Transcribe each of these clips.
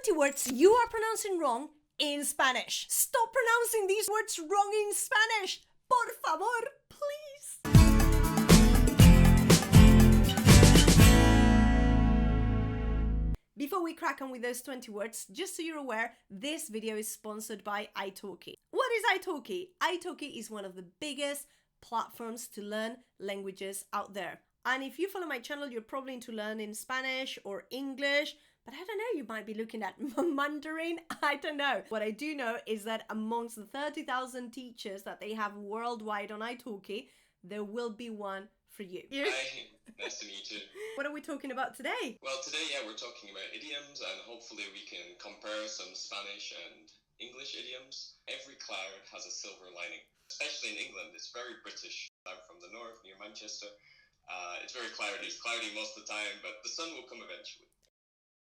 20 words you are pronouncing wrong in Spanish. Stop pronouncing these words wrong in Spanish. Por favor, please. Before we crack on with those 20 words, just so you're aware, this video is sponsored by Italki. What is Italki? Italki is one of the biggest platforms to learn languages out there. And if you follow my channel, you're probably into learning Spanish or English, but I don't know, you might be looking at Mandarin, I don't know. What I do know is that amongst the 30,000 teachers that they have worldwide on Italki, there will be one for you. Hi, nice to meet you. What are we talking about today? Well, today, we're talking about idioms, and hopefully we can compare some Spanish and English idioms. Every cloud has a silver lining, especially in England. It's very British. I'm from the north, near Manchester. It's very cloudy. It's cloudy most of the time, but the sun will come eventually.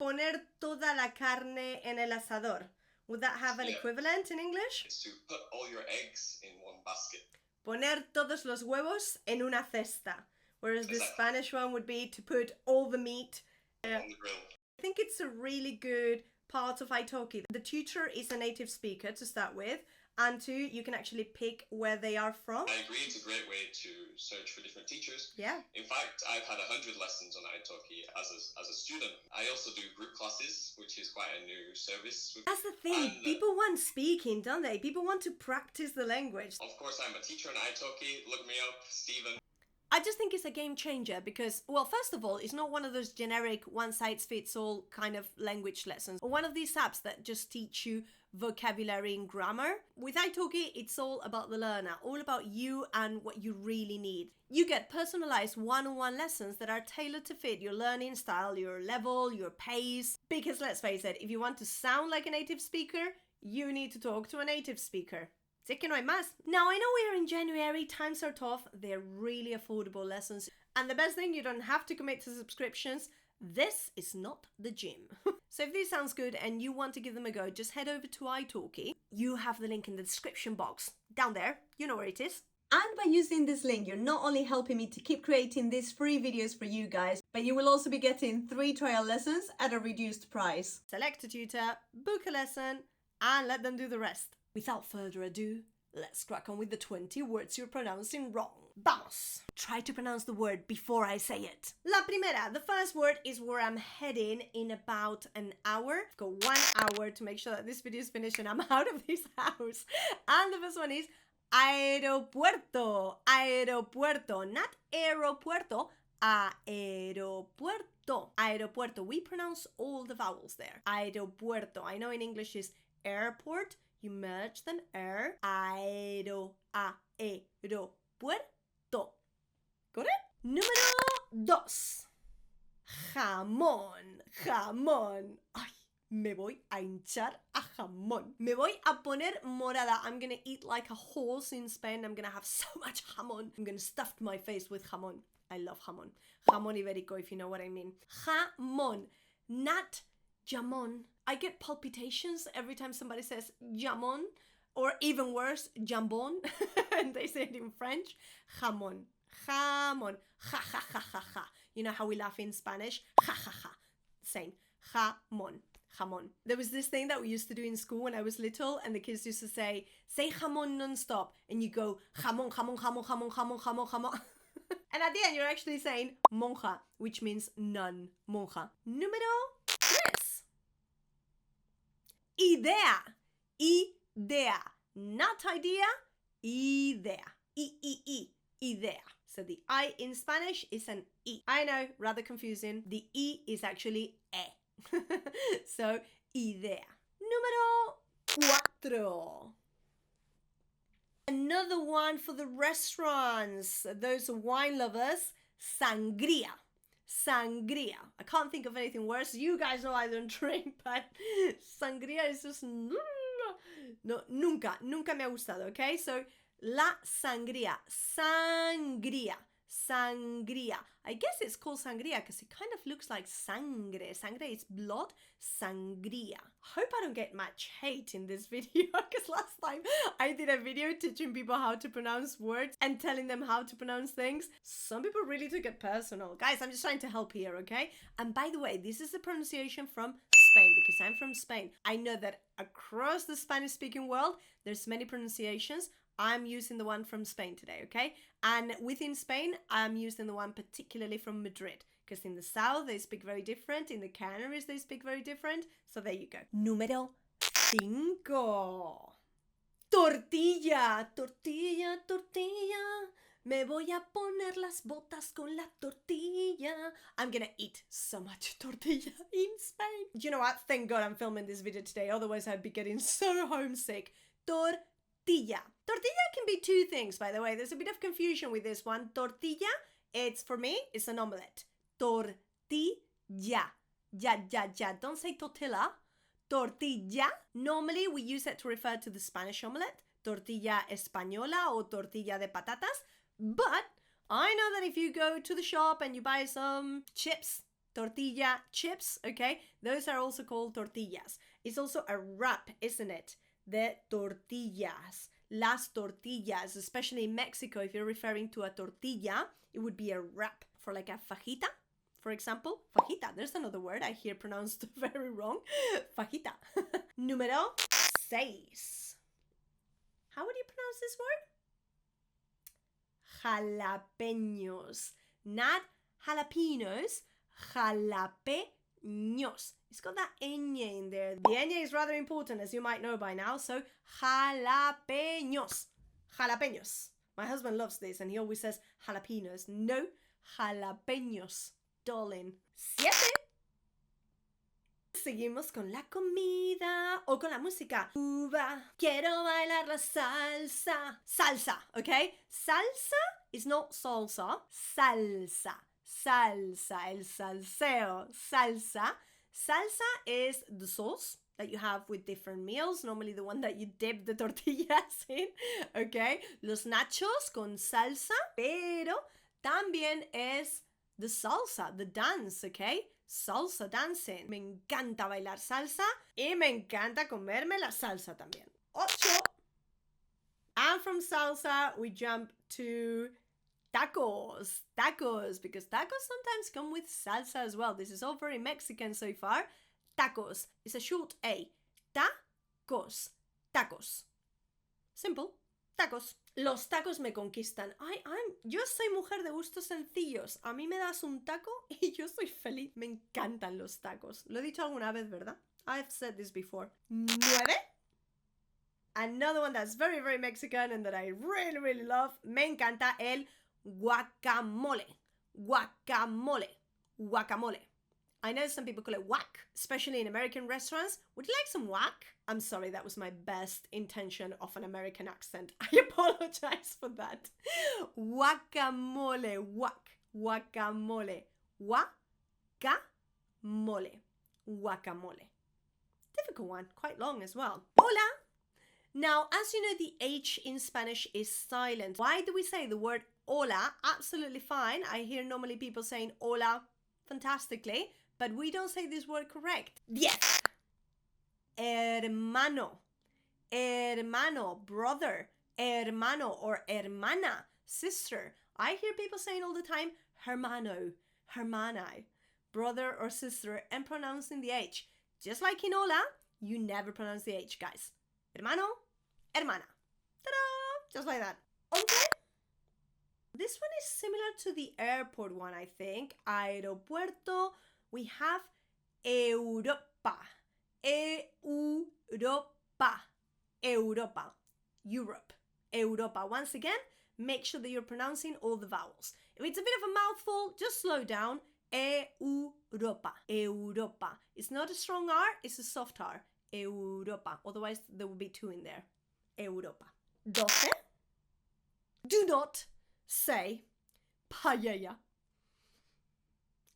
Poner toda la carne en el asador. Would that have an equivalent in English? It's to put all your eggs in one basket. Poner todos los huevos en una cesta. Whereas the Spanish one would be to put all the meat on the grill. I think it's a really good part of Italki. The tutor is a native speaker to start with, and two, you can actually pick where they are from. I agree, it's a great way to search for different teachers. Yeah. In fact, I've had 100 lessons on Italki as a student. I also do group classes, which is quite a new service. That's the thing, people want speaking, don't they? People want to practice the language. Of course, I'm a teacher on Italki. Look me up, Stephen. I just think it's a game changer because, well, first of all, it's not one of those generic one-size-fits-all kind of language lessons, or one of these apps that just teach you vocabulary and grammar. With Italki, it's all about the learner, all about you and what you really need. You get personalized one-on-one lessons that are tailored to fit your learning style, your level, your pace. Because let's face it, if you want to sound like a native speaker, you need to talk to a native speaker. Sé que no hay más. Now, I know we're in January, times are tough, they're really affordable lessons. And the best thing, you don't have to commit to subscriptions. This is not the gym. So if this sounds good and you want to give them a go, just head over to Italki. You have the link in the description box down there. You know where it is. And by using this link, you're not only helping me to keep creating these free videos for you guys, but you will also be getting 3 trial lessons at a reduced price. Select a tutor, book a lesson, and let them do the rest. Without further ado, let's crack on with the 20 words you're pronouncing wrong. Vamos! Try to pronounce the word before I say it. La primera, the first word is where I'm heading in about an hour. I've got 1 hour to make sure that this video is finished and I'm out of this house. And the first one is aeropuerto. Aeropuerto, not aeropuerto, aeropuerto. Aeropuerto, we pronounce all the vowels there. Aeropuerto, I know in English is airport. You merge them, aeropuerto. Got it? Número 2. Jamón, jamón. Ay, me voy a hinchar a jamón. Me voy a poner morada. I'm gonna eat like a horse in Spain. I'm gonna have so much jamón. I'm gonna stuff my face with jamón. I love jamón. Jamón ibérico, if you know what I mean. Jamón, not jamón. I get palpitations every time somebody says jamón, or even worse, jambon, and they say it in French. Jamón, jamón, ja ja ja ja ja. You know how we laugh in Spanish? Ja ja ja. Same. Jamón, jamón. There was this thing that we used to do in school when I was little, and the kids used to say jamón non-stop, and you go jamón, jamón, jamón, jamón, jamón, jamón, jamón. And at the end, you're actually saying monja, which means nun, monja. Número 3. Idea, idea, not idea, idea, idea. So the I in Spanish is an I. I know, rather confusing. The I is actually E. So, idea. Número 4. Another one for the restaurants, those wine lovers, sangria. Sangria. I can't think of anything worse. You guys know I don't drink, but sangria is just no, nunca me ha gustado, okay? So, la sangria, sangria, sangria. I guess it's called sangria because it kind of looks like sangre. Sangre is blood. Sangria. Hope I don't get much hate in this video because last time I did a video teaching people how to pronounce words and telling them how to pronounce things. Some people really took it personal. Guys, I'm just trying to help here, okay? And by the way, this is the pronunciation from Spain because I'm from Spain. I know that across the Spanish-speaking world, there's many pronunciations. I'm using the one from Spain today, okay? And within Spain, I'm using the one particularly from Madrid. Because in the south, they speak very different. In the Canaries, they speak very different. So there you go. Número 5. Tortilla, tortilla, tortilla. Me voy a poner las botas con la tortilla. I'm gonna eat so much tortilla in Spain. You know what? Thank God I'm filming this video today. Otherwise, I'd be getting so homesick. Tortilla. Tortilla can be two things, by the way. There's a bit of confusion with this one. Tortilla, for me, it's an omelette. Tortilla. Ya. Don't say tortilla. Tortilla. Normally, we use it to refer to the Spanish omelette. Tortilla española or tortilla de patatas. But I know that if you go to the shop and you buy some chips, tortilla chips, okay, those are also called tortillas. It's also a wrap, isn't it? The tortillas. Las tortillas, especially in Mexico, if you're referring to a tortilla, it would be a wrap for like a fajita, for example. Fajita, there's another word I hear pronounced very wrong. Fajita. Número 6. How would you pronounce this word? Jalapeños. Not jalapenos, jalapeños. It's got that ñ in there. The ñ is rather important, as you might know by now. So, jalapeños. Jalapeños. My husband loves this and he always says jalapenos. No, jalapeños. Darling. 7. Seguimos con la comida o con la música. Uva, quiero bailar la salsa. Salsa, okay? Salsa is not salsa. Salsa. Salsa, el salseo. Salsa. Salsa is the sauce that you have with different meals. Normally the one that you dip the tortillas in, okay? Los nachos con salsa, pero también es the salsa, the dance, okay? Salsa dancing. Me encanta bailar salsa y me encanta comerme la salsa también. 8. And from salsa, we jump to tacos. Tacos, because tacos sometimes come with salsa as well. This is all very Mexican so far. Tacos. It's a short A. Tacos. Tacos. Simple. Tacos. Los tacos me conquistan. Yo soy mujer de gustos sencillos. A mí me das un taco y yo soy feliz. Me encantan los tacos. Lo he dicho alguna vez, ¿verdad? I've said this before. 9. Another one that's very, very Mexican and that I really, really love. Me encanta el guacamole. Guacamole. Guacamole. I know some people call it whack, especially in American restaurants. Would you like some whack? I'm sorry, that was my best intention of an American accent. I apologize for that. Guacamole, whack, guacamole, guacamole, guacamole. Difficult one, quite long as well. Hola. Now, as you know, the H in Spanish is silent. Why do we say the word hola? Absolutely fine. I hear normally people saying hola fantastically, but we don't say this word correct. 10. Hermano. Hermano, brother. Hermano or hermana, sister. I hear people saying all the time hermano, hermana, brother or sister, and pronouncing the H. Just like in hola, you never pronounce the H, guys. Hermano, hermana. Ta-da! Just like that. 11. This one is similar to the airport one, I think. Aeropuerto. We have Europa. Europa. Europa. Europe. Europa. Once again, make sure that you're pronouncing all the vowels. If it's a bit of a mouthful, just slow down. Europa. Europa. It's not a strong R, it's a soft R. Europa. Otherwise, there will be 2 in there. Europa. 12. Do not say paella.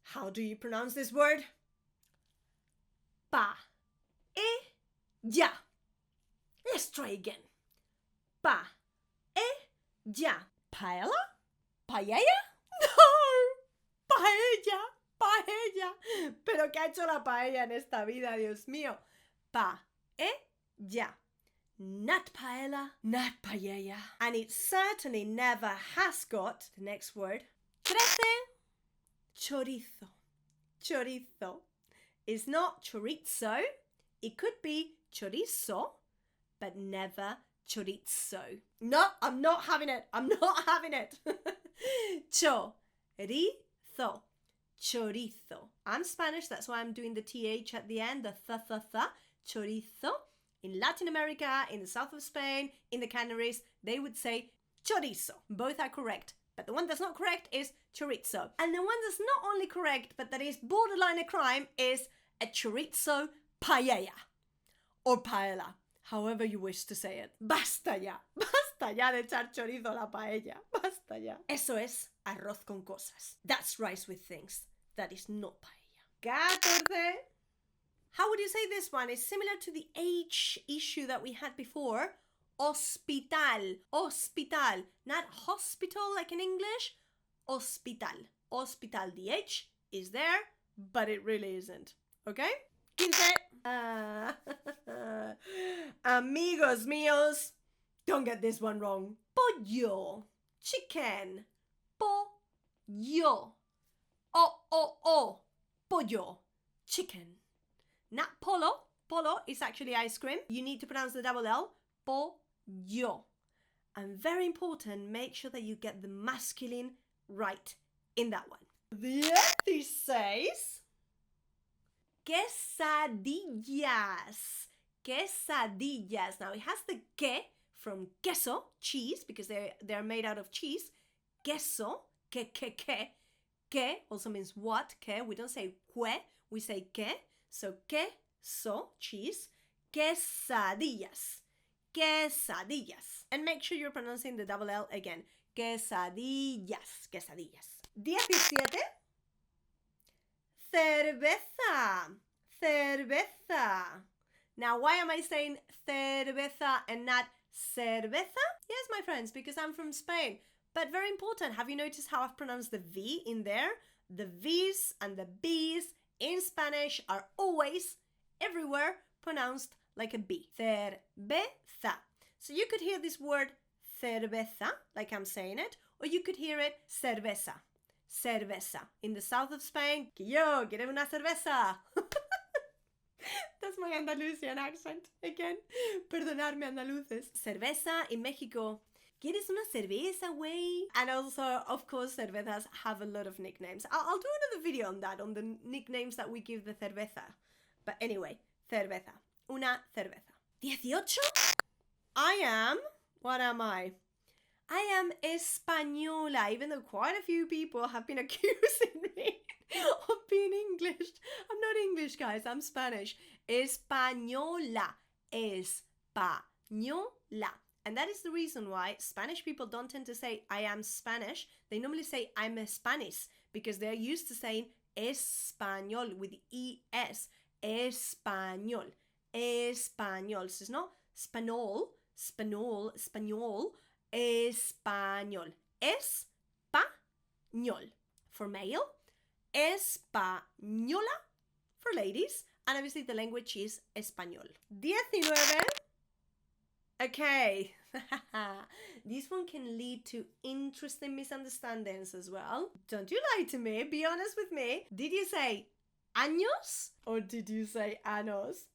How do you pronounce this word? Pa-e-ya. Let's try again. Pa-e-ya. Paella? Paella? No! Paella. Paella. ¿Pero qué ha hecho la paella en esta vida, Dios mío? Pa-e-ya. Not paella, not paella. And it certainly never has got the next word. 13. Chorizo. Chorizo. It's not chorizo. It could be chorizo, but never chorizo. No, I'm not having it. I'm not having it. Chorizo. Chorizo. I'm Spanish, that's why I'm doing the TH at the end, the th. Chorizo. In Latin America, in the south of Spain, in the Canaries, they would say chorizo. Both are correct, but the one that's not correct is chorizo. And the one that's not only correct, but that is borderline a crime, is a chorizo paella. Or paella, however you wish to say it. Basta ya de echar chorizo a la paella. Basta ya. Eso es arroz con cosas. That's rice with things. That is not paella. 14. How would you say this one? It's similar to the H issue that we had before. Hospital. Hospital. Not hospital like in English. Hospital. Hospital. The H is there, but it really isn't. Okay? 15. Amigos míos. Don't get this one wrong. Pollo. Chicken. Pollo. Pollo. Chicken. Not polo. Polo is actually ice cream. You need to pronounce the double L. Pollo. And very important, make sure that you get the masculine right in that one. 16. Quesadillas. Quesadillas. Now it has the que from queso, cheese, because they're made out of cheese. Queso, que. Que also means what, que. We don't say que, we say que. So queso, cheese. Quesadillas. Quesadillas. And make sure you're pronouncing the double L again. Quesadillas. Quesadillas. 17. Cerveza. Cerveza. Now, why am I saying cerveza and not cerveza? Yes, my friends, because I'm from Spain. But very important, have you noticed how I've pronounced the V in there? The V's and the B's in Spanish are always, everywhere, pronounced like a B. Cerveza. So you could hear this word cerveza, like I'm saying it, or you could hear it cerveza. Cerveza. In the south of Spain, que yo, quiero una cerveza. That's my Andalusian accent again. Perdonadme, andaluces. Cerveza in Mexico. ¿Quieres una cerveza, güey? And also, of course, cervezas have a lot of nicknames. I'll do another video on that, on the nicknames that we give the cerveza. But anyway, cerveza. Una cerveza. 18. What am I? I am española, even though quite a few people have been accusing me of being English. I'm not English, guys. I'm Spanish. Española. Española. And that is the reason why Spanish people don't tend to say, I am Spanish. They normally say, I'm a Spanish, because they're used to saying español with ES. Español. Español. So it's not Spanol, Spanol, Español. Español. Español for male. Española for ladies. And obviously the language is Español. 19. Okay. This one can lead to interesting misunderstandings as well. Don't you lie to me. Be honest with me. Did you say años or did you say anos?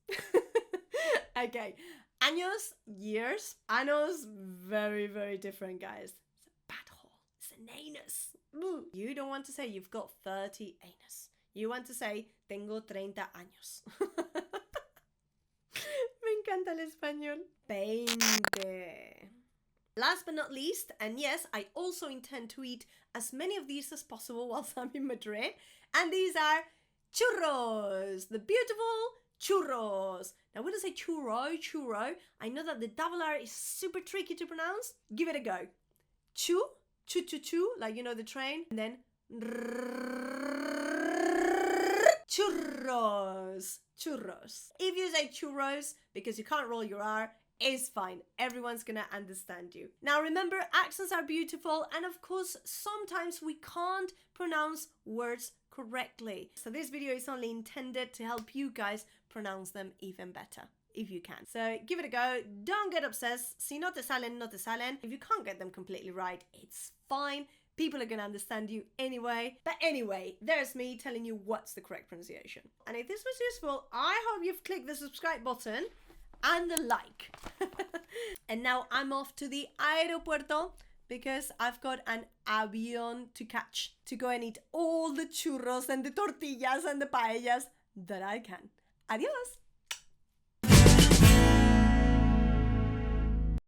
Okay. Años, years. Anos, very, very different, guys. It's a bad hole. It's an anus. Ooh. You don't want to say you've got 30 anus. You want to say, tengo 30 años. Me encanta el español. 20. Last but not least, and yes, I also intend to eat as many of these as possible whilst I'm in Madrid. And these are churros. The beautiful churros. Now, when I say churro, I know that the double R is super tricky to pronounce. Give it a go. Chu, like you know the train. And then churros. If you say churros because you can't roll your R, it's fine. Everyone's gonna understand you. Now remember, accents are beautiful, and of course, sometimes we can't pronounce words correctly. So this video is only intended to help you guys pronounce them even better, if you can. So give it a go. Don't get obsessed. Si no te salen, no te salen. If you can't get them completely right, it's fine, People are gonna understand you anyway. But anyway, there's me telling you what's the correct pronunciation. And if this was useful, I hope you've clicked the subscribe button and the like. And now I'm off to the aeropuerto because I've got an avion to catch to go and eat all the churros and the tortillas and the paellas that I can. Adios!